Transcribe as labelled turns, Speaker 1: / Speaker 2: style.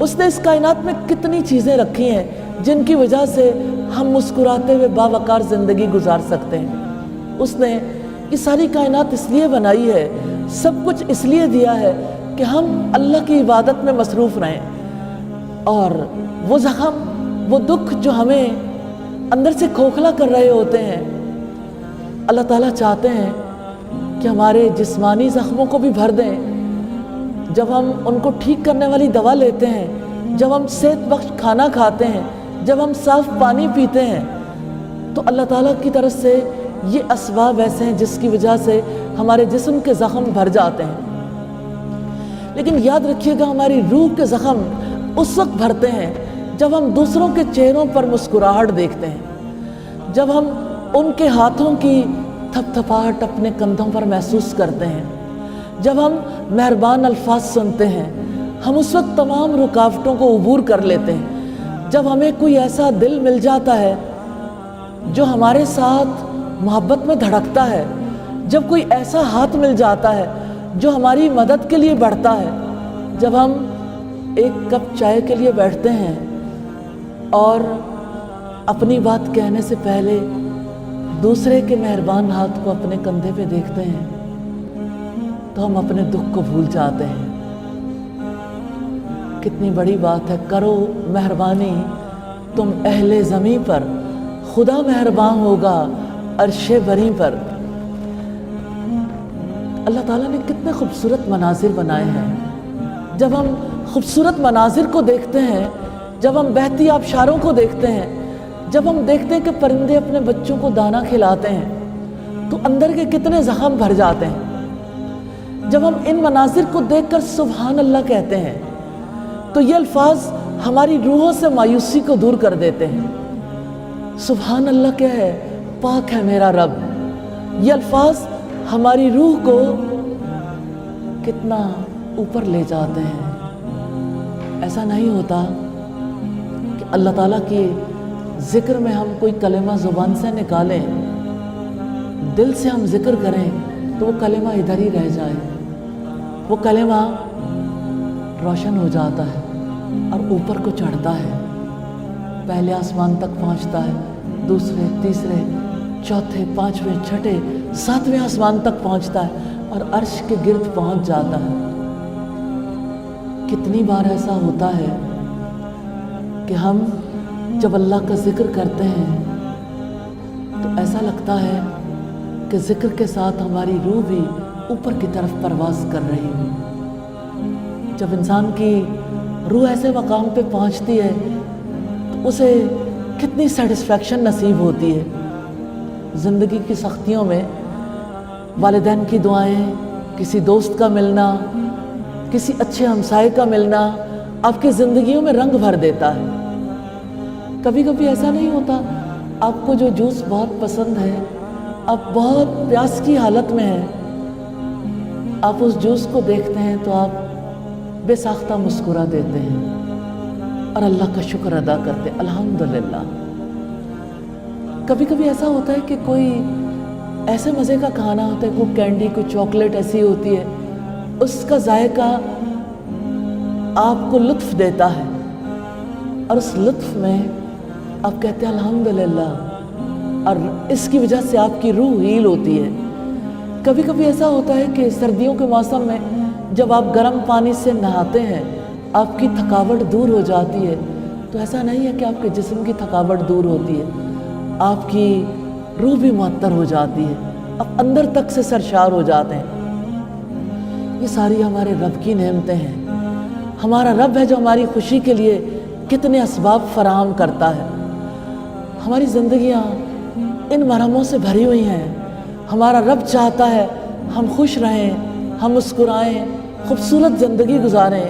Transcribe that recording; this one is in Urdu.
Speaker 1: اس نے اس کائنات میں کتنی چیزیں رکھی ہیں جن کی وجہ سے ہم مسکراتے ہوئے باوقار زندگی گزار سکتے ہیں۔ اس نے یہ ساری کائنات اس لیے بنائی ہے، سب کچھ اس لیے دیا ہے کہ ہم اللہ کی عبادت میں مصروف رہیں، اور وہ زخم، وہ دکھ جو ہمیں اندر سے کھوکھلا کر رہے ہوتے ہیں، اللہ تعالیٰ چاہتے ہیں کہ ہمارے جسمانی زخموں کو بھی بھر دیں۔ جب ہم ان کو ٹھیک کرنے والی دوا لیتے ہیں، جب ہم صحت بخش کھانا کھاتے ہیں، جب ہم صاف پانی پیتے ہیں، تو اللہ تعالیٰ کی طرف سے یہ اسباب ایسے ہیں جس کی وجہ سے ہمارے جسم کے زخم بھر جاتے ہیں۔ لیکن یاد رکھیے گا، ہماری روح کے زخم اس وقت بھرتے ہیں جب ہم دوسروں کے چہروں پر مسکراہٹ دیکھتے ہیں، جب ہم ان کے ہاتھوں کی تھپ تھپاہٹ اپنے کندھوں پر محسوس کرتے ہیں، جب ہم مہربان الفاظ سنتے ہیں، ہم اس وقت تمام رکاوٹوں کو عبور کر لیتے ہیں۔ جب ہمیں کوئی ایسا دل مل جاتا ہے جو ہمارے ساتھ محبت میں دھڑکتا ہے، جب کوئی ایسا ہاتھ مل جاتا ہے جو ہماری مدد کے لیے بڑھتا ہے، جب ہم ایک کپ چائے کے لیے بیٹھتے ہیں اور اپنی بات کہنے سے پہلے دوسرے کے مہربان ہاتھ کو اپنے کندھے پہ دیکھتے ہیں، تو ہم اپنے دکھ کو بھول جاتے ہیں۔ کتنی بڑی بات ہے، کرو مہربانی تم اہل زمیں پر، خدا مہربان ہوگا عرش بری پر۔ اللہ تعالیٰ نے کتنے خوبصورت مناظر بنائے ہیں۔ جب ہم خوبصورت مناظر کو دیکھتے ہیں، جب ہم بہتی آبشاروں کو دیکھتے ہیں، جب ہم دیکھتے ہیں کہ پرندے اپنے بچوں کو دانہ کھلاتے ہیں، تو اندر کے کتنے زخم بھر جاتے ہیں۔ جب ہم ان مناظر کو دیکھ کر سبحان اللہ کہتے ہیں، تو یہ الفاظ ہماری روحوں سے مایوسی کو دور کر دیتے ہیں۔ سبحان اللہ کیا ہے؟ پاک ہے میرا رب۔ یہ الفاظ ہماری روح کو کتنا اوپر لے جاتے ہیں۔ ایسا نہیں ہوتا کہ اللہ تعالیٰ کی ذکر میں ہم کوئی کلمہ زبان سے نکالیں، دل سے ہم ذکر کریں تو وہ کلمہ ادھر ہی رہ جائے، وہ کلمہ روشن ہو جاتا ہے اور اوپر کو چڑھتا ہے، پہلے آسمان تک پہنچتا ہے، دوسرے، تیسرے، چوتھے، پانچویں، چھٹے، ساتویں آسمان تک پہنچتا ہے اور عرش کے گرد پہنچ جاتا ہے۔ کتنی بار ایسا ہوتا ہے کہ ہم جب اللہ کا ذکر کرتے ہیں تو ایسا لگتا ہے کہ ذکر کے ساتھ ہماری روح بھی اوپر کی طرف پرواز کر رہی ہے۔ جب انسان کی روح ایسے مقام پہ پہنچتی ہے تو اسے کتنی سیٹسفیکشن نصیب ہوتی ہے۔ زندگی کی سختیوں میں والدین کی دعائیں، کسی دوست کا ملنا، کسی اچھے ہمسائے کا ملنا آپ کی زندگیوں میں رنگ بھر دیتا ہے۔ کبھی کبھی ایسا نہیں ہوتا، آپ کو جو جوس بہت پسند ہے، آپ بہت پیاس کی حالت میں ہیں، آپ اس جوس کو دیکھتے ہیں تو آپ بے ساختہ مسکرا دیتے ہیں اور اللہ کا شکر ادا کرتے ہیں، الحمدللہ۔ کبھی کبھی ایسا ہوتا ہے کہ کوئی ایسے مزے کا کھانا ہوتا ہے، کوئی کینڈی، کوئی چاکلیٹ ایسی ہوتی ہے، اس کا ذائقہ آپ کو لطف دیتا ہے اور اس لطف میں آپ کہتے ہیں الحمدللہ، اور اس کی وجہ سے آپ کی روح ہیل ہوتی ہے۔ کبھی کبھی ایسا ہوتا ہے کہ سردیوں کے موسم میں جب آپ گرم پانی سے نہاتے ہیں، آپ کی تھکاوٹ دور ہو جاتی ہے، تو ایسا نہیں ہے کہ آپ کے جسم کی تھکاوٹ دور ہوتی ہے، آپ کی روح بھی معطر ہو جاتی ہے، آپ اندر تک سے سرشار ہو جاتے ہیں۔ یہ ساری ہمارے رب کی نعمتیں ہیں۔ ہمارا رب ہے جو ہماری خوشی کے لیے کتنے اسباب فراہم کرتا ہے۔ ہماری زندگیاں ان مرحموں سے بھری ہوئی ہیں۔ ہمارا رب چاہتا ہے ہم خوش رہیں، ہم مسکرائیں، خوبصورت زندگی گزاریں۔